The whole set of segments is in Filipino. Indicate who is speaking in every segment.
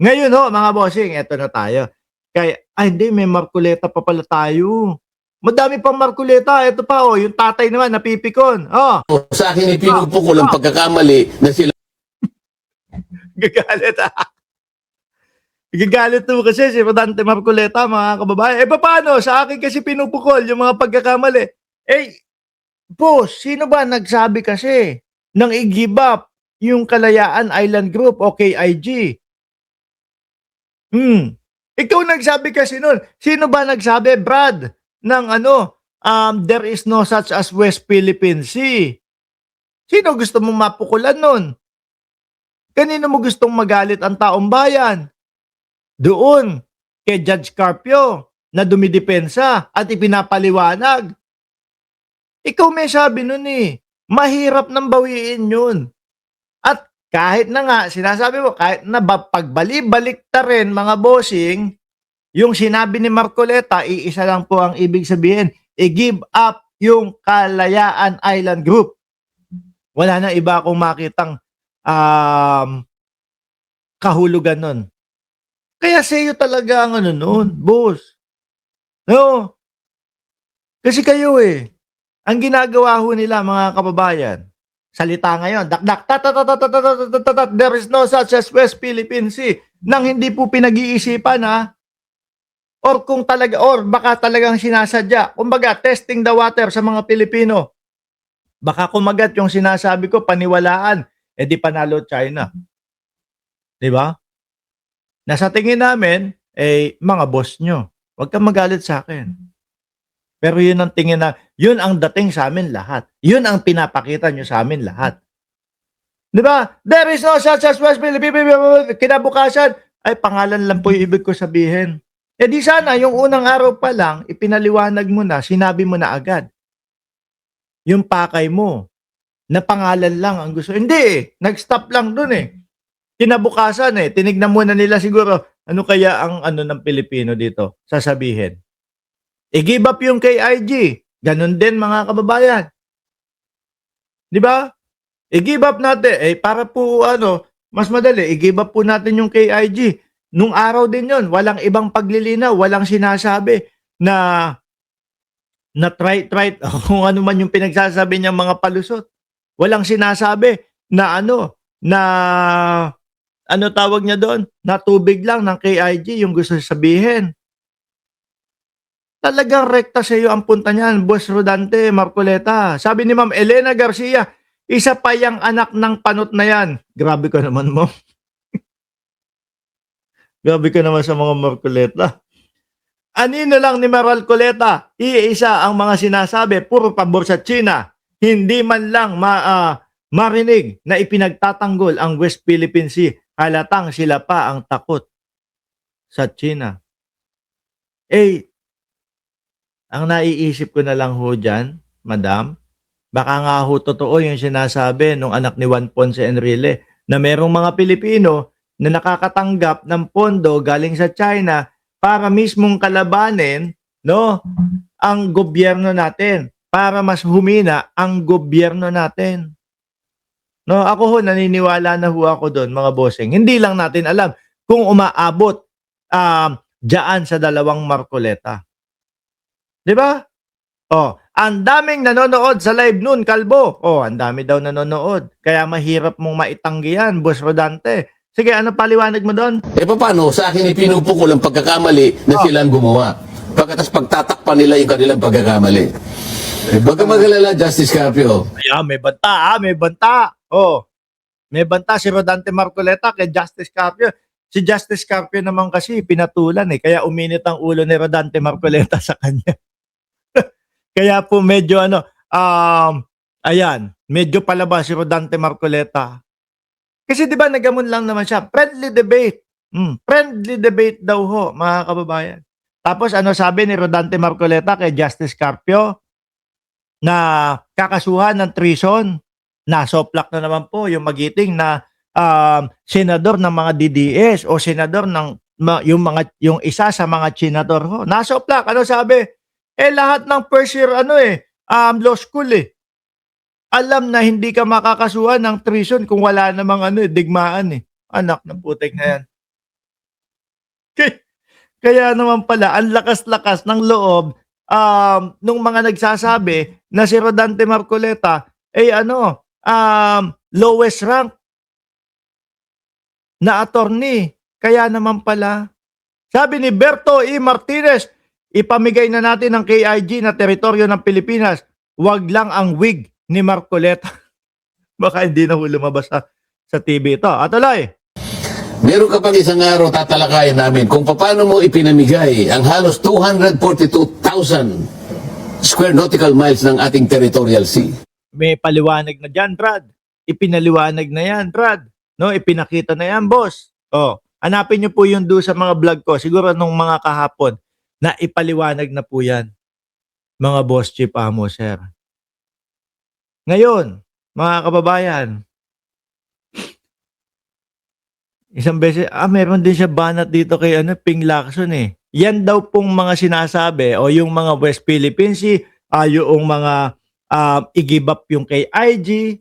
Speaker 1: Ngayon ho, mga bossing, eto na tayo. Kaya hindi, may Marcoleta pa pala tayo. Madami pang Marcoleta. Eto pa, oh, yung tatay naman napipikon. Oh,
Speaker 2: Sa akin
Speaker 1: oh,
Speaker 2: ipinupukol ang
Speaker 1: oh.
Speaker 2: pagkakamali na sila
Speaker 1: Gagalit, ah. Gagalit mo kasi si Rodante Marcoleta, mga kababayan. Eh, paano? Sa akin kasi pinupukol yung mga pagkakamali. Eh, boss, sino ba nagsabi kasi nang i-give up yung Kalayaan Island Group o KIG? Hmm. Ikaw nagsabi kasi nun. Sino ba nagsabi, Brad, ng ano, there is no such as West Philippine Sea? Sino gusto mong mapukulan nun? Kanino mo gustong magalit ang taong bayan? Doon, kay Judge Carpio, na dumidepensa at ipinapaliwanag. Ikaw may sabi nun eh. Mahirap nang bawiin yun. At kahit na nga, sinasabi mo, kahit na pagbali-balik ta rin mga bossing, yung sinabi ni Marcoleta, iisa lang po ang ibig sabihin, i-give up yung Kalayaan Island Group. Wala na iba akong makitang kahulugan nun. Kaya sa'yo talaga ang ano nun, boss. No? Kasi kayo eh, ang ginagawa ho nila mga kababayan, salita ngayon, dakdak, tatatatatatatatatatat, there is no such as West Philippine Sea, nang hindi po pinag-iisipan ha, or kung talaga, or baka talagang sinasadya, kumbaga, testing the water sa mga Pilipino, baka kumagat yung sinasabi ko, paniwalaan, di panalo China. Di ba? Nasa tingin namin, mga boss nyo, huwag kang magalit sa akin. Pero yun ang tingin na, yun ang dating sa amin lahat. Yun ang pinapakita nyo sa amin lahat. Di ba? There is no such as West Philippines. Kinabukasan, ay pangalan lang po yung ibig ko sabihin. Eh di sana, yung unang araw pa lang, ipinaliwanag mo na, sinabi mo na agad. Yung pakay mo, na pangalan lang ang gusto. Hindi eh, nag-stop lang dun eh. Kinabukasan eh, tinignan muna nila siguro, ano kaya ang ano ng Pilipino dito, sasabihin. I-give up yung KIG. Ganun din mga kababayan. Di ba? I-give up natin. Para po ano, mas madali, i-give up po natin yung KIG. Nung araw din yon, walang ibang paglilinaw, walang sinasabi na try kung ano man yung pinagsasabi niyang mga palusot. Walang sinasabi na ano tawag niya doon? Na tubig lang ng KIG yung gusto sabihin. Talagang rekta sa iyo ang punta niyan, Boss Rodante Marcoleta. Sabi ni Ma'am Elena Garcia, isa pa yang anak ng panot na yan. Grabe ka naman mo. Grabe ka naman sa mga Marcoleta. Anino lang ni Marcoleta, iisa ang mga sinasabi, puro pabor sa China. Hindi man lang marinig na ipinagtatanggol ang West Philippine Sea. Halatang sila pa ang takot sa China. Ang naiisip ko na lang ho dyan, madam, baka nga ho totoo yung sinasabi nung anak ni Juan Ponce Enrile na merong mga Pilipino na nakakatanggap ng pondo galing sa China para mismong kalabanin, no, ang gobyerno natin, para mas humina ang gobyerno natin. No, ako ho naniniwala na ho ako doon, mga bossing. Hindi lang natin alam kung umaabot diyan sa dalawang Marcoleta. 'Di ba? Oh, ang daming nanonood sa live noon, Kalbo. Oh, ang dami daw nanonood. Kaya mahirap mong maitanggi yan, Boss Rodante. Sige, ano paliwanag mo doon?
Speaker 2: paano sa akin ipinupukol ang pagkakamali na sila ang gumawa. Pagkatas pagtatakpan nila yung kanilang pagkakamali. Huwag kang magalala, Justice Carpio.
Speaker 1: Ayan, may banta, may banta. Oh, may banta si Rodante Marcoleta kay Justice Carpio. Si Justice Carpio naman kasi pinatulan eh. Kaya uminit ang ulo ni Rodante Marcoleta sa kanya. Kaya po medyo ayan, medyo palabas si Rodante Marcoleta. Kasi 'di ba nagamon lang naman siya, friendly debate. Friendly debate daw ho, mga kababayan. Tapos ano sabi ni Rodante Marcoleta kay Justice Carpio? Na kakasuhan ng treason. Nasoplak na naman po yung magiting na senador ng mga DDS o senador ng yung isa sa mga senador ho. Nasoplak, ano sabi? Lahat ng first year law school alam na hindi ka makakasuhan ng treason kung wala namang digmaan eh. Anak ng putik na yan. Kaya naman pala, ang lakas-lakas ng loob nung mga nagsasabi na si Rodante Marcoleta ay lowest rank na attorney. Kaya naman pala, sabi ni Berto E. Martinez, ipamigay na natin ang KIG na teritoryo ng Pilipinas. Wag lang ang wig ni Marcoleta. Baka hindi na lumabas sa TV ito. Atuloy.
Speaker 2: Meron ka pang isang araw tatalakayan namin kung paano mo ipinamigay ang halos 242,000 square nautical miles ng ating territorial sea.
Speaker 1: May paliwanag na dyan, Brad. Ipinaliwanag na yan, Brad. No, ipinakita na yan, boss. Oh, hanapin niyo po yung do sa mga vlog ko. Siguro nung mga kahapon na ipaliwanag na po yan. Mga boss chief amo, sir. Ngayon, mga kababayan, isang beses, meron din siya banat dito kay Ping Lacson eh. Yan daw pong mga sinasabi o yung mga West Philippine Sea, yung mga i-give up yung kay IG,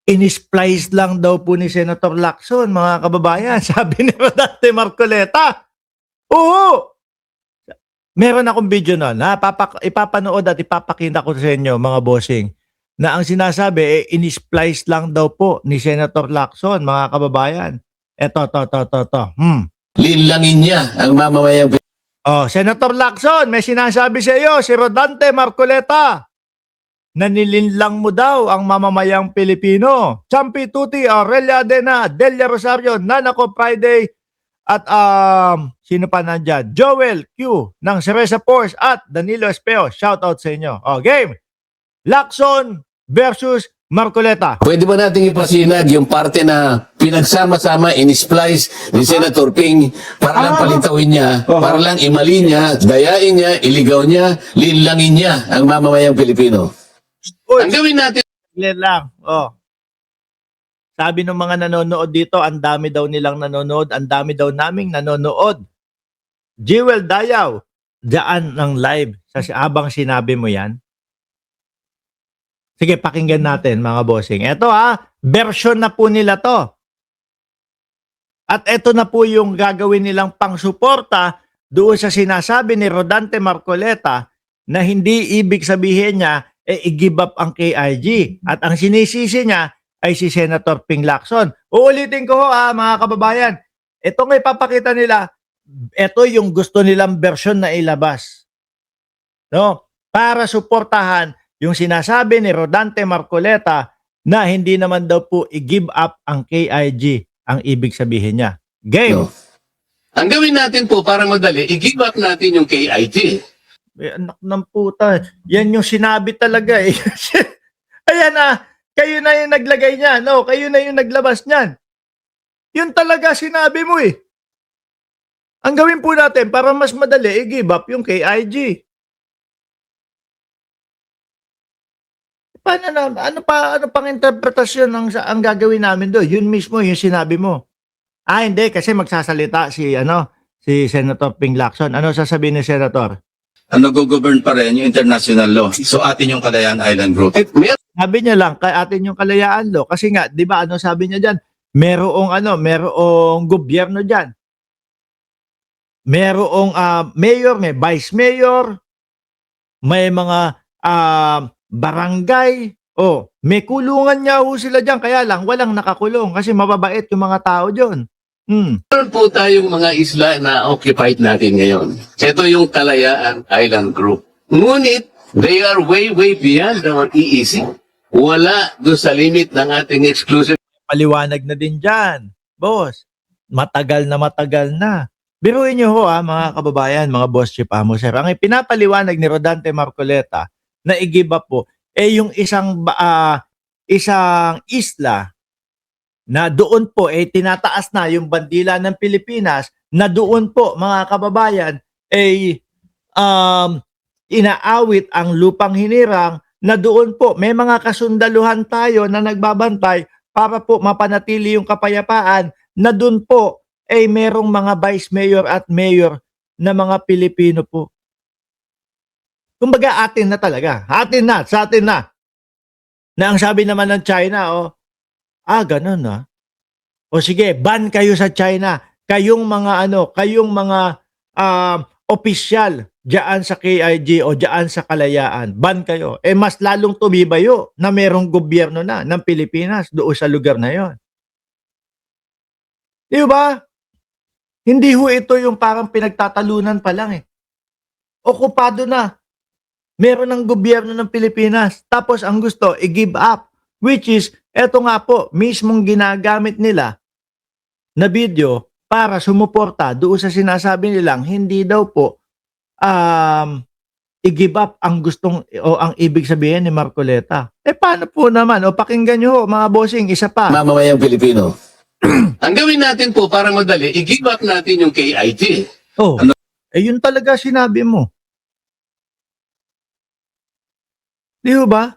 Speaker 1: in-splice lang daw po ni Senator Lacson, mga kababayan. Sabi ni Rodante Marcoleta. Oo! Meron akong video nun. Ipapanood at ipapakita ko sa inyo, mga bossing, na ang sinasabi, in-splice lang daw po ni Senator Lacson, mga kababayan. Eto.
Speaker 2: Linlangin niya ang mamamayang
Speaker 1: Oh, Senator Lacson, may sinasabi sa iyo, si Rodante Marcoleta, na nilinlang mo daw ang mamamayang Pilipino. Champi Tuti, Aurelia Adena, Delia Rosario, Nanako Friday, at sino pa nandyan? Joel Q ng Cereza Force at Danilo Espeo. Shout out sa inyo. Oh, game. Lacson versus Marcoleta.
Speaker 2: Pwede ba nating ipasinag yung parte na pinagsama-sama, in-splice ni Senator Ping para lang palitawin niya, para lang imali niya, dayain niya, iligaw niya, linlangin niya ang mamamayang Pilipino? Ang gawin natin,
Speaker 1: Clear lang. Oh. Sabi ng mga nanonood dito, ang dami daw nilang nanonood, ang dami daw naming nanonood. Jewel Dayaw, daan ng live habang sinabi mo yan. Sige, pakinggan natin mga bossing. Ito version na po nila to. At ito na po yung gagawin nilang pangsuporta doon sa sinasabi ni Rodante Marcoleta na hindi ibig sabihin niya i-give up ang KIG. At ang sinisisi niya ay si Senator Ping Lacson. Uulitin ko mga kababayan. Ito nga ipapakita nila, ito yung gusto nilang version na ilabas. No? Para suportahan yung sinasabi ni Rodante Marcoleta na hindi naman daw po i-give up ang KIG ang ibig sabihin niya. Game!
Speaker 2: no. Ang gawin natin po para madali, i-give up natin yung KIG.
Speaker 1: Anak ng puta. Yan yung sinabi talaga eh. Ayan kayo na yung naglagay niyan. No, kayo na yung naglabas niyan. Yun talaga sinabi mo eh. Ang gawin po natin para mas madali, i-give up yung KIG. Paano na, ano pang interpretasyon ang gagawin namin doon? Yun mismo yung sinabi mo. Hindi kasi magsasalita si Senator Ping Lacson. Ano sasabihin ni Senator?
Speaker 3: Nag-govern pa rin yung international law. So atin yung Kalayaan Island Group.
Speaker 1: Sabi niya lang, kay atin yung Kalayaan Law. Kasi nga, di ba, sabi niya dyan? Merong gobyerno dyan. Merong mayor, may vice mayor, may mga barangay. May kulungan niya sila dyan. Kaya lang, walang nakakulong kasi mababait yung mga tao dyan.
Speaker 2: Meron po tayong mga isla na occupied natin ngayon. Ito yung Kalayaan Island Group. Ngunit, they are way beyond our EEC. Wala doon sa limit ng ating exclusive.
Speaker 1: Paliwanag na din dyan, boss. Matagal na. Biruin niyo mga kababayan, mga boss chief amo, sir. Ang ipinapaliwanag ni Rodante Marcoleta na i-give up po, yung isang isla na doon po tinataas na yung bandila ng Pilipinas, na doon po mga kababayan inaawit ang lupang hinirang, na doon po may mga kasundaluhan tayo na nagbabantay para po mapanatili yung kapayapaan, na doon po merong mga vice mayor at mayor na mga Pilipino po. Kumbaga atin na talaga. Sa atin na. Na ang sabi naman ng China, ganun O sige, ban kayo sa China. kayong mga opisyal diyan sa KIG o diyan sa Kalayaan, ban kayo. Mas lalong tumibayo na merong gobyerno na ng Pilipinas doon sa lugar na yon. Di ba? Hindi ho ito yung parang pinagtatalunan pa lang eh. Okupado na. Meron ng gobyerno ng Pilipinas. Tapos ang gusto, i-give up. Which is, eto nga po, mismong ginagamit nila na video para sumuporta doon sa sinasabi nilang hindi daw po i-give up ang gustong o ang ibig sabihin ni Marcoleta. Paano po naman? O pakinggan nyo ho, mga bossing, isa pa.
Speaker 2: Mamamayang Pilipino. Ang gawin natin po para madali, i-give up natin yung KIT.
Speaker 1: Oh, yun talaga sinabi mo. Di ho ba?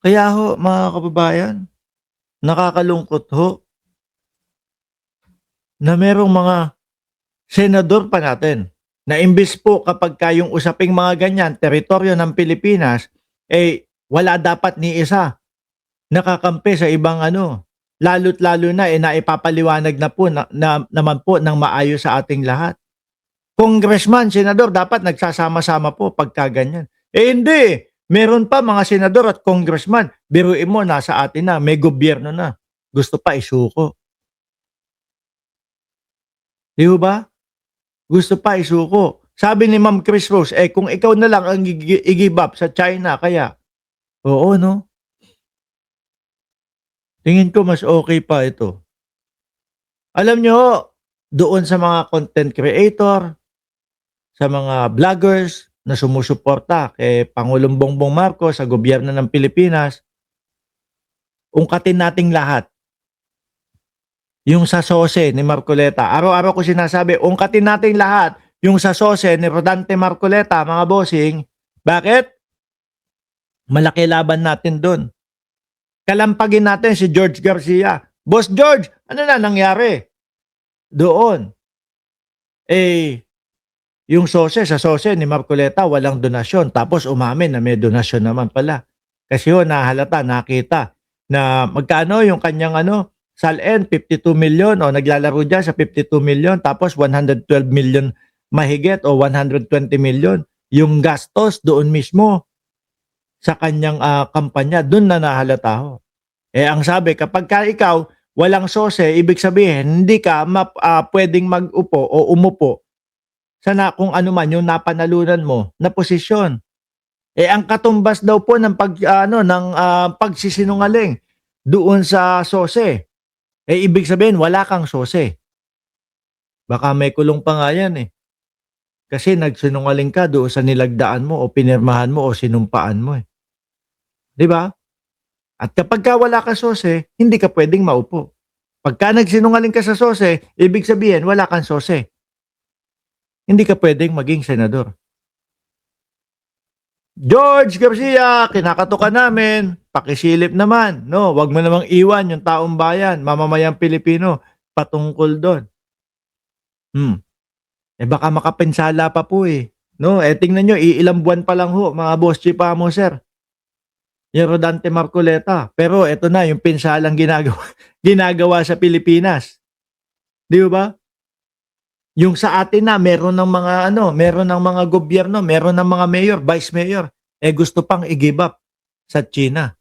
Speaker 1: Kaya ho, mga kababayan, nakakalungkot ho na merong mga senador pa natin na imbis po kapag kayong usaping mga ganyan, teritoryo ng Pilipinas, wala dapat ni isa nakakampi sa ibang lalo't lalo na naipapaliwanag na po naman po ng maayos sa ating lahat. Congressman, senador, dapat nagsasama-sama po pagka ganyan. Hindi. Meron pa mga senador at congressman. Biruin mo, nasa atin na. May gobyerno na. Gusto pa isuko. Di ba? Gusto pa isuko. Sabi ni Ma'am Chris Rose, kung ikaw na lang ang i-give up sa China, kaya, oo, no? Tingin ko mas okay pa ito. Alam nyo, doon sa mga content creator, sa mga vloggers na sumusuporta kay Pangulong Bongbong Marcos sa gobyerno ng Pilipinas, ungkatin nating lahat. Yung sa sose ni Marcoleta. Araw-araw ko sinasabi, ungkatin nating lahat yung sa sose ni Rodante Marcoleta, mga bossing. Bakit? Malaki laban natin doon. Kalampagin natin si George Garcia. Boss George, ano na nangyari? Doon. Yung sa sose ni Marcoleta, walang donasyon. Tapos umamin na may donasyon naman pala. Kasi nahalata, nakita na magkano yung kanyang SALN, 52 million o naglalaro dyan sa 52 million. Tapos 112 million mahigit o 120 million. Yung gastos doon mismo sa kanyang kampanya, doon na nahalata ho. Ang sabi, kapag ka ikaw walang sose, ibig sabihin, hindi ka pwedeng mag-upo o umupo kung ano man yung napanalunan mo na posisyon. Ang katumbas daw po ng pagsisinungaling doon sa sose, ibig sabihin wala kang sose. Baka may kulong pa nga yan Kasi nagsinungaling ka doon sa nilagdaan mo o pinirmahan mo o sinumpaan mo Di ba? At kapag ka wala ka sose, hindi ka pwedeng maupo. Pagka nagsinungaling ka sa sose, ibig sabihin wala kang sose. Hindi ka pwedeng maging senador. George Garcia, kinakatukan namin. Pakisilip naman. No, wag mo namang iwan yung taong bayan, mamamayang Pilipino, patungkol doon. Baka makapinsala pa po No, tingnan nyo, ilang buwan pa lang ho, mga boss chipa mo, sir. Yung Rodante Marcoleta. Pero eto na, yung pinsalang ginagawa sa Pilipinas. Di ba? Yung sa atin na meron ng mga meron ng mga gobyerno, meron ng mga mayor, vice mayor, gusto pang i-give up sa China.